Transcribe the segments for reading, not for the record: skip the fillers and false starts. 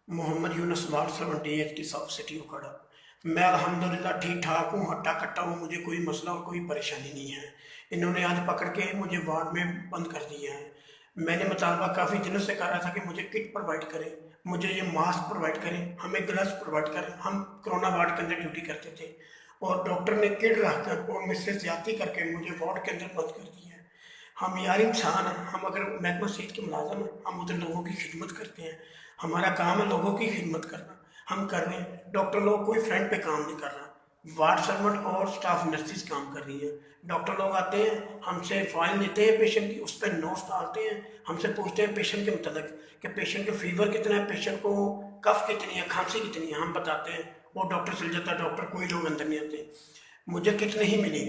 Mohammad Yunus ward 78 south city Ukhra. मैं अल्हम्दुलिल्लाह ठीक ठाक हूँ, हट्टा कट्टा हूँ, मुझे कोई मसला और कोई परेशानी नहीं है। इन्होंने आज पकड़ के मुझे वार्ड में बंद कर दिया है। मैंने मुतालबा काफ़ी दिनों से कर रहा था कि मुझे किट प्रोवाइड करें, मुझे ये मास्क प्रोवाइड करें, हमें ग्लव्स प्रोवाइड करें। हम कोरोना वार्ड के अंदर ड्यूटी करते थे और डॉक्टर ने किट रख कर और मुझसे ज्यादती करके मुझे वार्ड के अंदर बंद कर दिया है। हम यार इंसान हैं, हम अगर महकमा सेहत के मुलाजम हैं, हम उधर लोगों की खिदमत करते हैं। हमारा काम है लोगों की खिदमत करना, हम कर रहे हैं। डॉक्टर लोग कोई फ्रंट पे काम नहीं कर रहा, वार्ड सर्वेंट और स्टाफ नर्सिस काम कर रही हैं। डॉक्टर लोग आते हैं, हमसे फाइल लेते हैं पेशेंट की, उस पर नोट्स डालते हैं, हमसे पूछते हैं पेशेंट के मतलब कि पेशेंट का फीवर कितना है, पेशेंट को कफ कितनी है, खांसी कितनी है, हम बताते हैं। वो डॉक्टर चल जाता है, डॉक्टर कोई लोग अंदर नहीं आते। मुझे किट नहीं मिली,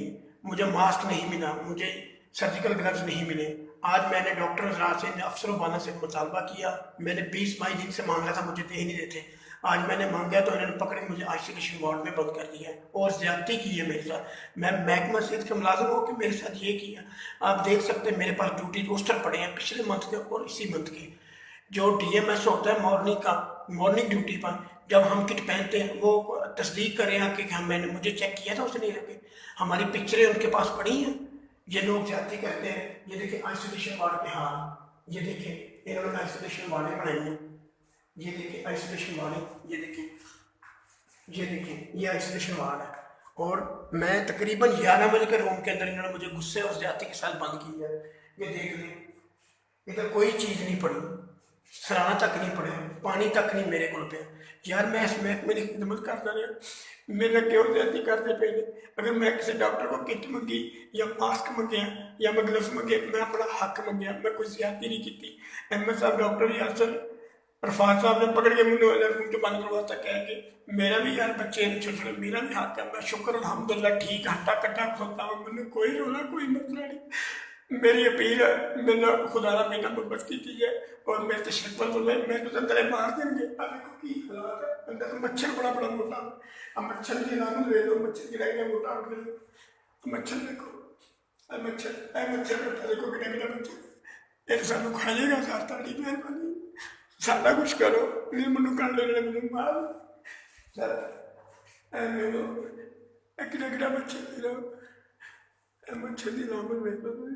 मुझे मास्क नहीं मिला, मुझे सर्जिकल ग्लव्स नहीं मिले। आज मैंने डॉक्टर हजरात से, अफसरों वाला से मुतालबा किया। मैंने 20-22 दिन से मांग रहा था, मुझे दे ही नहीं देते। आज मैंने मांगा तो इन्होंने पकड़ के मुझे आइसोलेशन वार्ड में बंद कर दिया है और ज्यादती की है मेरे साथ। मैं महकमा सेहत का मुलाजिम हूँ कि मेरे साथ ये किया। आप देख सकते हैं मेरे पास ड्यूटी रोस्टर पड़े हैं पिछले मंथ के और इसी मंथ के। जो डीएमएस होता है मॉर्निंग का, मॉर्निंग ड्यूटी पर जब हम किट पहनते हैं वो तस्दीक करें आके कि हम, मैंने मुझे चेक किया था उसने रखे, हमारी पिक्चरें उनके पास पड़ी हैं। ये लोग ज्यादती करते हैं। ये देखिए आइसोलेशन वार्ड के हाल, ये देखिए इन्होंने आइसोलेशन वार्डें बनाई हैं। ये देखिए आइसोलेशन वार्ड, ये देखिए, ये देखिए ये आइसोलेशन वार्ड है। और मैं तकरीबन 11 बजे के रूम के अंदर इन्होंने मुझे गुस्से और ज्यादती के साथ बंद किया है। ये देख लें, इधर कोई चीज़ नहीं पड़ी, सराहना तक नहीं पड़े, पानी तक नहीं मेरे को पे। यार मैं इस महकमे की खिदमत करता रहा, मेरे क्यों ज्यादा करते पे ने। अगर मैं किसी डॉक्टर को किट मंगी या मास्क मंगे या मैं ग्लव्स मंगे, मैं अपना हक मंगया, मैं कोई ज्यादती नहीं की। एमएस साहब डॉक्टर यासर अरफात साहब ने पकड़ के मुझे रूम के बंद करवाता कह के, मेरा भी यार बच्चे छोटे छोटे, मेरा भी हक है। मैं शुक्र अल्हम्दुलिल्लाह ठीक हट्टा कट्टा खोता हूँ, मैंने कोई रोना कोई मसला नहीं। मेरी अपील है, मैंने खुदा मेरा मोहब्बत की है और मेरे तो शक्ल तो मैं तो अंदर मार देंगे। अब देखो की हालात है, अंदर तो मच्छर बड़ा बड़ा मोटा। अब मच्छर की नाम ले लो, मच्छर की लाइन मोटा उठ लो। मच्छर देखो, मच्छर करता देखो कितना कितना मच्छर। एक सानू खाइएगा सार ताड़ी मेहरबानी, सारा कुछ करो, नहीं मनु कर लेने मैंने मार सर। मैंने कितना कितना मच्छर दी रहा, मच्छर दी नाम मेहरबानी।